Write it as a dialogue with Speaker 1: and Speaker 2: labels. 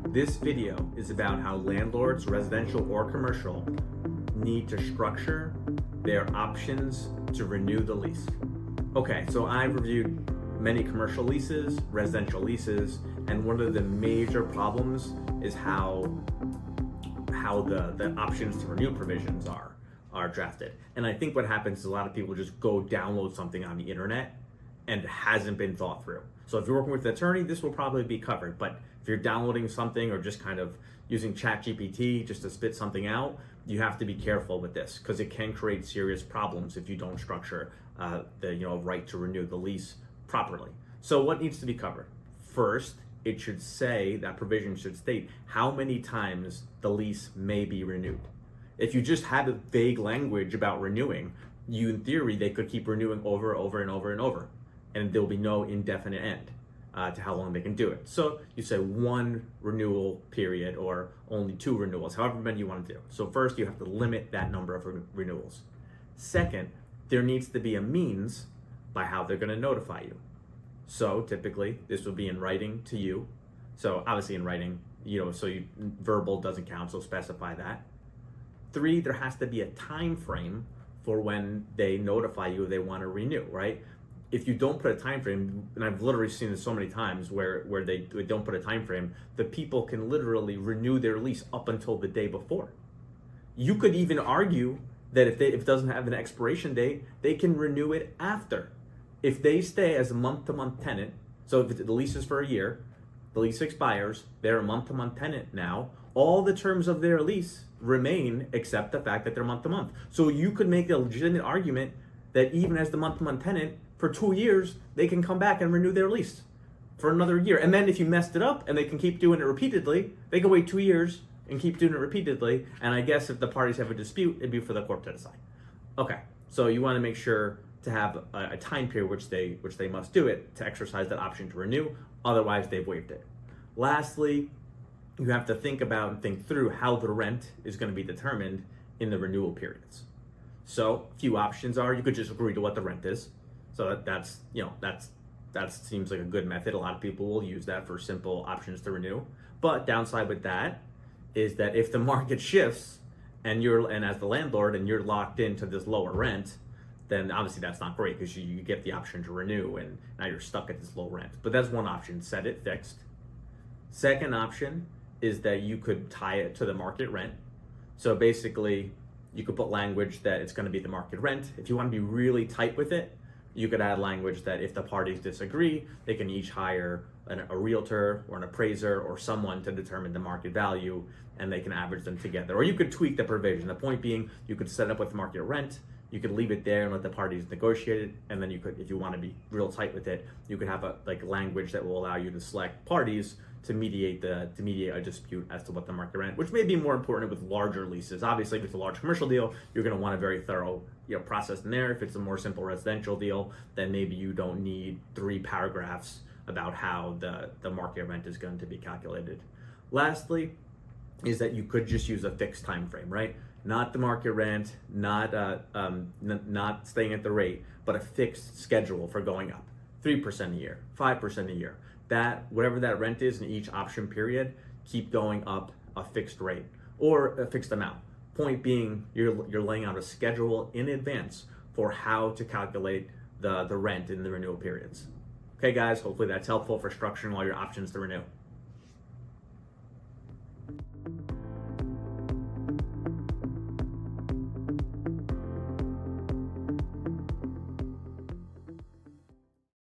Speaker 1: This video is about how landlords, residential or commercial, need to structure their options to renew the lease. Okay, so I've reviewed many commercial leases, residential leases, and one of the major problems is how the options to renew provisions are drafted. And I think what happens is a lot of people just go download something on the internet and it hasn't been thought through. So if you're working with an attorney, this will probably be covered. But if you're downloading something or just kind of using ChatGPT just to spit something out, you have to be careful with this because it can create serious problems if you don't structure the right to renew the lease properly. So what needs to be covered? First, it should say, that provision should state how many times the lease may be renewed. If you just had a vague language about renewing, in theory, they could keep renewing over and over, and there'll be no indefinite end to how long they can do it. So you say one renewal period or only two renewals, however many you want to do. So first, you have to limit that number of renewals. Second, there needs to be a means by how they're going to notify you. So typically, this will be in writing to you. So obviously in writing, verbal doesn't count, so specify that. 3, there has to be a time frame for when they notify you they want to renew, right? If you don't put a time frame, and I've literally seen this so many times where they don't put a time frame, the people can literally renew their lease up until the day before. You could even argue that if it doesn't have an expiration date, they can renew it after. If they stay as a month-to-month tenant, so if the lease is for a year, the lease expires, they're a month-to-month tenant now, all the terms of their lease remain except the fact that they're month-to-month. So you could make a legitimate argument that even as the month-to-month tenant, for 2 years, they can come back and renew their lease for another year. And then if you messed it up and they can keep doing it repeatedly, they can wait 2 years and keep doing it repeatedly. And I guess if the parties have a dispute, it'd be for the court to decide. Okay, so you want to make sure to have a time period which they must do it to exercise that option to renew. Otherwise, they've waived it. Lastly, you have to think about and think through how the rent is going to be determined in the renewal periods. So a few options are you could just agree to what the rent is. So that seems like a good method. A lot of people will use that for simple options to renew. But downside with that is that if the market shifts and as the landlord and you're locked into this lower rent, then obviously that's not great because you get the option to renew and now you're stuck at this low rent. But that's one option, set it fixed. Second option is that you could tie it to the market rent. So basically, you could put language that it's going to be the market rent. If you want to be really tight with it, you could add language that if the parties disagree, they can each hire a realtor or an appraiser or someone to determine the market value and they can average them together. Or you could tweak the provision. The point being, you could set up with market rent, you could leave it there and let the parties negotiate it, and then you could, if you want to be real tight with it, you could have a language that will allow you to select parties to mediate a dispute as to what the market rent, which may be more important with larger leases. Obviously, if it's a large commercial deal, you're going to want a very thorough process in there. If it's a more simple residential deal, then maybe you don't need 3 paragraphs about how the market rent is going to be calculated. Lastly, is that you could just use a fixed time frame, right? Not the market rent, not staying at the rate, but a fixed schedule for going up. 3% a year, 5% a year. That whatever that rent is in each option period, keep going up a fixed rate or a fixed amount. Point being, you're laying out a schedule in advance for how to calculate the rent in the renewal periods. Okay, guys, hopefully that's helpful for structuring all your options to renew.